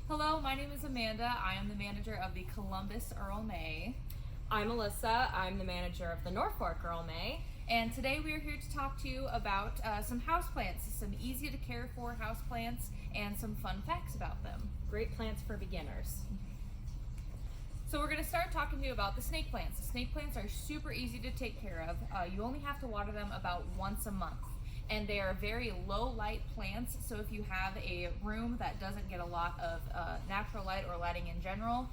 Hello, my name is Amanda. I am the manager of the Columbus Earl May. I'm Alissa. I'm the manager of the Norfolk Earl May. And today we are here to talk to you about some houseplants, some easy to care for houseplants, and some fun facts about them. Great plants for beginners. So we're going to start talking to you about the snake plants. The snake plants are super easy to take care of. You only have to water them about once a month. And they are very low light plants, so if you have a room that doesn't get a lot of natural light or lighting in general,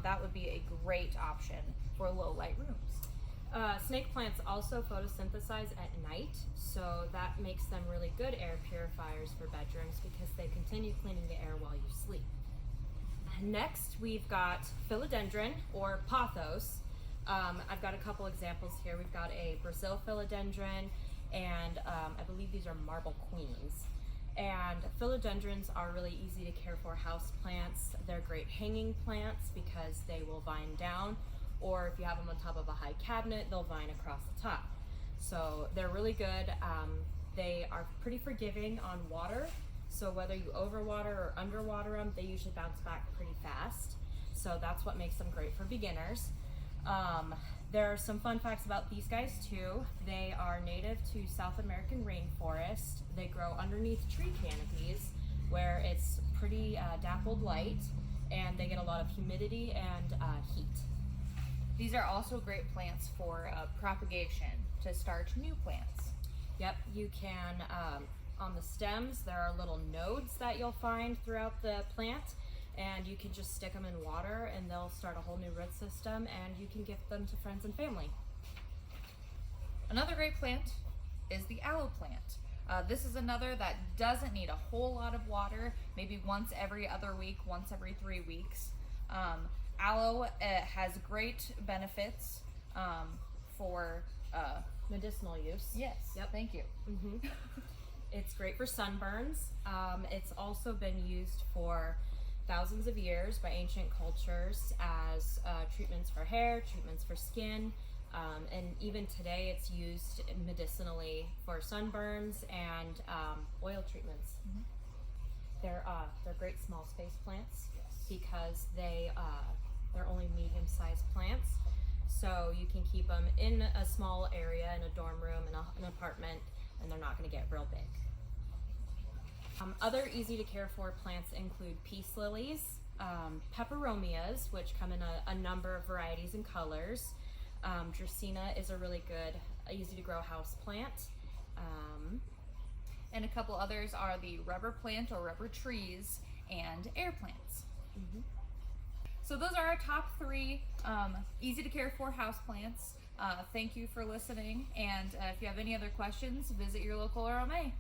that would be a great option for low light rooms. Snake plants also photosynthesize at night, so that makes them really good air purifiers for bedrooms because they continue cleaning the air while you sleep. Next, we've got philodendron or pothos. I've got a couple examples here. We've got a Brazil philodendron, and I believe these are marble queens. And philodendrons are really easy to care for house plants. They're great hanging plants because they will vine down, or if you have them on top of a high cabinet, they'll vine across the top. So they're really good. They are pretty forgiving on water, so whether you overwater or underwater them, they usually bounce back pretty fast. So that's what makes them great for beginners. There are some fun facts about these guys too. They are native to South American rainforest. They grow underneath tree canopies where it's pretty dappled light, and they get a lot of humidity and heat. These are also great plants for propagation, to start new plants. Yep, you can, on the stems, there are little nodes that you'll find throughout the plant, and you can just stick them in water and they'll start a whole new root system, and you can gift them to friends and family. Another great plant is the aloe plant. This is another that doesn't need a whole lot of water, maybe once every other week, once every 3 weeks. Aloe has great benefits for Medicinal use. Yes. Yep. Thank you. It's great for sunburns. It's also been used for thousands of years by ancient cultures as treatments for hair, treatments for skin, and even today it's used medicinally for sunburns and oil treatments. They're great small space plants because they're only medium-sized plants, so you can keep them in a small area, in a dorm room, in an apartment, and they're not going to get real big. Other easy to care for plants include peace lilies, peperomias, which come in a number of varieties and colors. Dracaena is a really good, easy to grow house plant. And a couple others are the rubber plant or rubber trees and air plants. So those are our top 3 easy to care for houseplants. Thank you for listening, and if you have any other questions, visit your local Earl May.